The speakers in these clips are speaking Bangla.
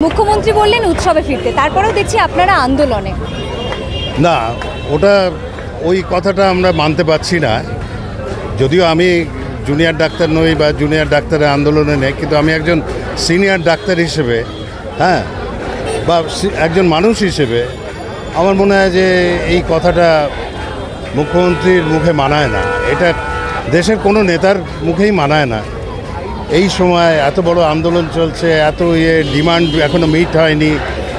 মুখ্যমন্ত্রী বললেন উৎসবে ফিরতে, তারপরেও দেখছি আপনারা আন্দোলনে। না, ওটা ওই কথাটা আমরা মানতে পারছি না। যদিও আমি জুনিয়র ডাক্তার নই বা জুনিয়র ডাক্তারের আন্দোলনে নেই, কিন্তু আমি একজন সিনিয়র ডাক্তার হিসেবে, হ্যাঁ, বা একজন মানুষ হিসেবে আমার মনে হয় যে এই কথাটা মুখ্যমন্ত্রীর মুখে মানায় না। এটা দেশের কোনো নেতার মুখেই মানায় না। এই সময় এত বড় আন্দোলন চলছে, এত ডিমান্ড এখনও মিট হয়নি,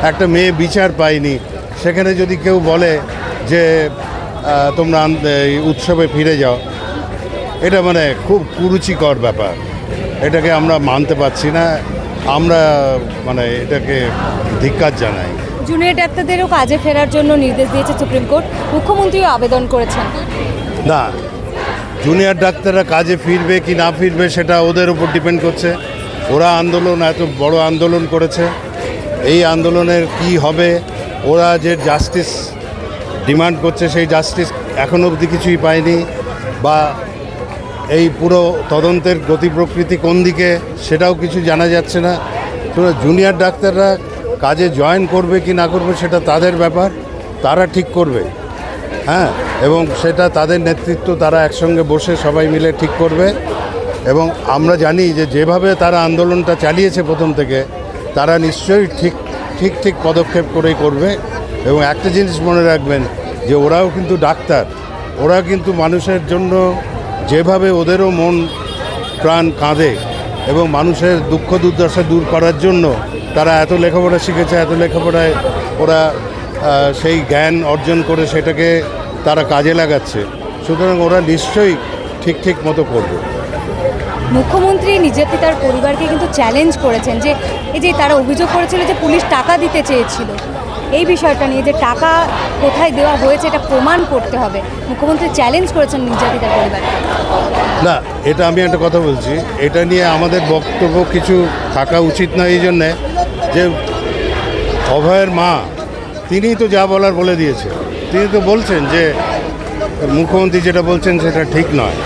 একটা মেয়ে বিচার পায়নি, সেখানে যদি কেউ বলে যে তোমরা উৎসবে ফিরে যাও, এটা মানে খুব কুরুচিকর ব্যাপার। এটাকে আমরা মানতে পারছি না। আমরা মানে এটাকে ধিক্কার জানাই। জুনিয়র ডাক্তারদেরও কাজে ফেরার জন্য নির্দেশ দিয়েছে সুপ্রিম কোর্ট, মুখ্যমন্ত্রীও আবেদন করেছেন। না, জুনিয়র ডাক্তাররা কাজে ফিরবে কি না ফিরবে সেটা ওদের উপর ডিপেন্ড করছে। ওরা এত বড় আন্দোলন করেছে, এই আন্দোলনের কি হবে, ওরা যে জাস্টিস ডিমান্ড করছে সেই জাস্টিস এখনও অবধি কিছুই পায়নি, বা এই পুরো তদন্তের গতি প্রকৃতি কোন দিকে সেটাও কিছু জানা যাচ্ছে না। তো জুনিয়র ডাক্তাররা কাজে জয়েন করবে কি না করবে সেটা তাদের ব্যাপার, তারা ঠিক করবে, হ্যাঁ, এবং সেটা তাদের নেতৃত্ব, তারা একসঙ্গে বসে সবাই মিলে ঠিক করবে। এবং আমরা জানি যে যেভাবে তারা আন্দোলনটা চালিয়েছে প্রথম থেকে, তারা নিশ্চয়ই ঠিক পদক্ষেপ করেই করবে। এবং একটা জিনিস মনে রাখবেন যে ওরাও কিন্তু ডাক্তার, ওরা কিন্তু মানুষের জন্য যেভাবে ওদেরও মন প্রাণ কাঁদে এবং মানুষের দুঃখ দুর্দশা দূর করার জন্য তারা এত লেখাপড়া শিখেছে, এত লেখাপড়ায় ওরা সেই জ্ঞান অর্জন করে সেটাকে তারা কাজে লাগাচ্ছে। সুতরাং ওরা নিশ্চয়ই ঠিক মতো করবে। মুখ্যমন্ত্রী নির্যাতিতার পরিবারকে কিন্তু চ্যালেঞ্জ করেছেন যে এই যে তারা অভিযোগ করেছিল যে পুলিশ টাকা দিতে চেয়েছিল, এই বিষয়টা নিয়ে যে টাকা কোথায় দেওয়া হয়েছে এটা প্রমাণ করতে হবে, মুখ্যমন্ত্রী চ্যালেঞ্জ করেছেন নির্যাতিতার পরিবারকে। না, এটা আমি একটা কথা বলছি, এটা নিয়ে আমাদের বক্তব্য কিছু থাকা উচিত না, এই জন্যে যে অভয়ের মা তিনিই তো যা বলার বলে দিয়েছে। তিনি তো বলছেন যে মুখ্যমন্ত্রী যেটা বলছেন সেটা ঠিক নয়,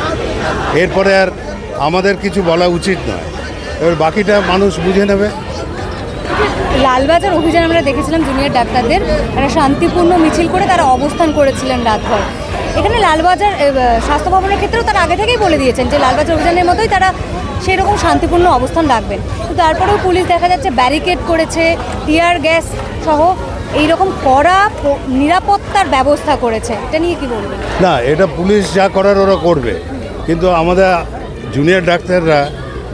এরপরে আর আমাদের কিছু বলা উচিত নয়। এবার বাকিটা মানুষ বুঝে নেবে। লালবাজার অভিযান আমরা দেখেছিলাম জুনিয়র ডাক্তারদের, একটা শান্তিপূর্ণ মিছিল করে তারা অবস্থান করেছিলেন রাতভর। এখানে লালবাজার স্বাস্থ্য ভবনের ক্ষেত্রেও তারা আগে থেকেই বলে দিয়েছেন যে লালবাজার অভিযানের মতোই তারা সেরকম শান্তিপূর্ণ অবস্থান রাখবেন। কিন্তু তারপরেও পুলিশ দেখা যাচ্ছে ব্যারিকেড করেছে, টিয়ার গ্যাস সহ এইরকম কড়া নিরাপত্তার ব্যবস্থা করেছে। এটা নিয়ে কি বলবেন? না, এটা পুলিশ যা করার ওরা করবে, কিন্তু আমাদের জুনিয়র ডাক্তাররা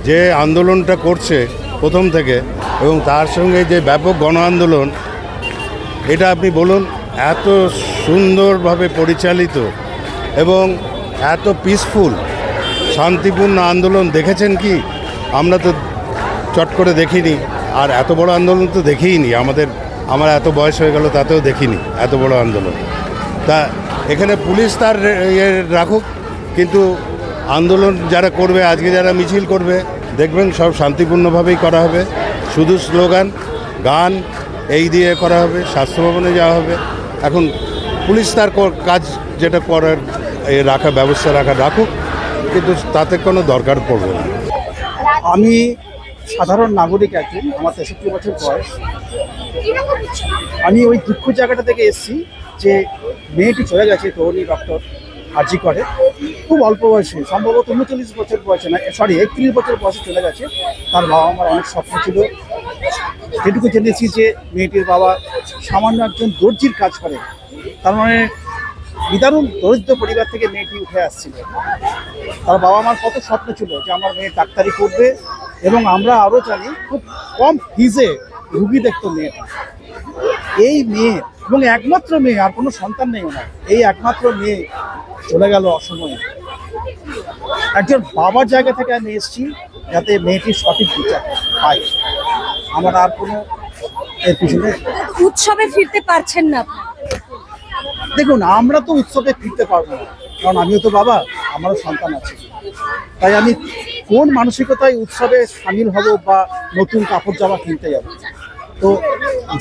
যে আন্দোলনটা করছে প্রথম থেকে এবং তার সঙ্গে যে ব্যাপক গণ আন্দোলন, এটা আপনি বলুন এত সুন্দরভাবে পরিচালিত এবং এত পিসফুল শান্তিপূর্ণ আন্দোলন দেখেছেন কি? আমরা তো চট করে দেখিনি, আর এত বড় আন্দোলন তো দেখিইনি। আমার এত বয়স হয়ে গেল তাতেও দেখিনি এত বড় আন্দোলন। তা এখানে পুলিশ তার রাখুক, কিন্তু আন্দোলন যারা করবে, আজকে যারা মিছিল করবে, দেখবেন সব শান্তিপূর্ণভাবেই করা হবে। শুধু স্লোগান গান এই দিয়ে করা হবে, স্বাস্থ্য ভবনে যাওয়া হবে। এখন পুলিশ তার কাজ যেটা করার ব্যবস্থা রাখুক, কিন্তু তাতে কোনো দরকার পড়বে না। আমি সাধারণ নাগরিক একজন, আমার 63 বছর বয়স। আমি ওই দুঃখ জায়গাটা থেকে এসেছি যে মেয়েটি চলে গেছে তরুণী ডক্টর আরজি করে, খুব অল্প বয়সে, সম্ভবত 39 বছর বয়সে, না 31 বছর বয়সে চলে গেছে। তার বাবা আমার অনেক স্বপ্ন ছিল। যেটুকু জেনেছি যে মেয়েটির বাবা সামান্য একজন দর্জির কাজ করে, তার মানে নিদারুণ দরিদ্র পরিবার থেকে মেয়েটি উঠে আসছিল। তার বাবা আমার কত স্বপ্ন ছিল যে আমার মেয়ে ডাক্তারি করবে, এবং আমরা আরও জানি খুব কম ফিজে রুগী দেখতো মেয়েটা। এই মেয়ে, এবং একমাত্র মেয়ে, আর কোনো সন্তান নেই ওনার, এই একমাত্র মেয়ে চলে গেল অসময়ে। একজন বাবার জায়গা থেকে আমি এসেছি যাতে মেয়েটির সঠিক বিচার পাই। আমার আর কোনো এর পিছনে। উৎসবে ফিরতে পারছেন না? দেখুন, আমরা তো উৎসবে ফিরতে পারবো না, কারণ আমিও তো বাবা, আমারও সন্তান আছে। তাই আমি কোন মানসিকতায় উৎসবে সামিল হব বা নতুন কাপড় জামা কিনতে যাব, তো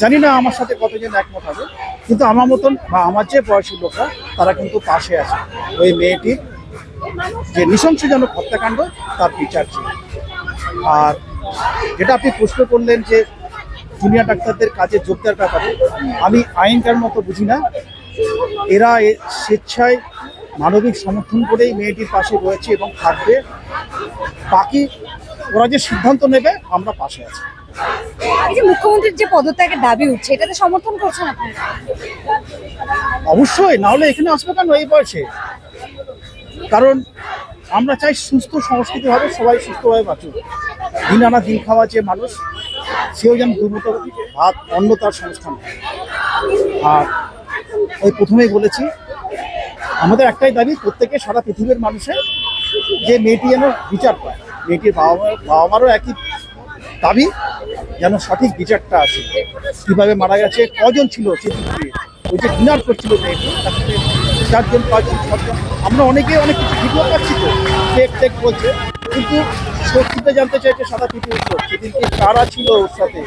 জানি না আমার সাথে কতজন একমত হবে। কিন্তু আমার মতন বা আমার যে বয়সী লোকরা, তারা কিন্তু পাশে আছে ওই মেয়েটির যে নৃশংসজনক হত্যাকাণ্ড, তার বিচার ছিল। আর যেটা আপনি প্রশ্ন করলেন যে জুনিয়র ডাক্তারদের কাজে যোগ দেওয়ার ব্যাপারে আমি আইনকার মতো বুঝি না। এরা স্বেচ্ছায় মানবিক সমর্থন করেই মেয়েটির পাশে রয়েছে এবং থাকবে। বাকি ওরা যে সিদ্ধান্ত নেবে আমরা পাশে আছি। এই যে মুখ্যমন্ত্রীর যে পদত্যাগের দাবি উঠছে, এটাতে সমর্থন করছেন আপনি? অবশ্যই, না হলে এখানে আসবে কেন এই বয়সে? কারণ আমরা চাই সুস্থ সংস্কৃতিভাবে সবাই সুস্থভাবে বাঁচুক। দিন আনা দিন খাওয়া যে মানুষ, সেও যেন দুমুঠো ভাত অন্ন তার সংস্থান হয়। আর ওই প্রথমেই বলেছি, আমাদের একটাই দাবি, প্রত্যেকে সারা পৃথিবীর মানুষের যে মেয়েটি যেন বিচার পায়। মেয়েটির বাবা মারও একই দাবি, যেন সঠিক বিচারটা আসে। কীভাবে মারা গেছে, কজন ছিল সেদিকে, ওই যে ডিনার করছিল মেয়েটি, তার সাথে 4জন 5জন 6জন, আমরা অনেক কিছু ভিডিও পাচ্ছি তো, টেক বলছে, কিন্তু সত্যিটা জানতে চাইছে সারা পৃথিবীর লোক, সেদিনকে কারা ছিল ওর সাথে,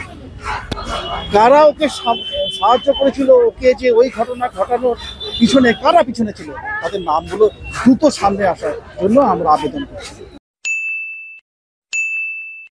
কারা ওকে সাহায্য করেছিল, ওকে যে ওই ঘটনা ঘটানোর পিছনে কারা পিছনে ছিল, তাদের নামগুলো দ্রুত সামনে আসার জন্য আমরা আবেদন করছি।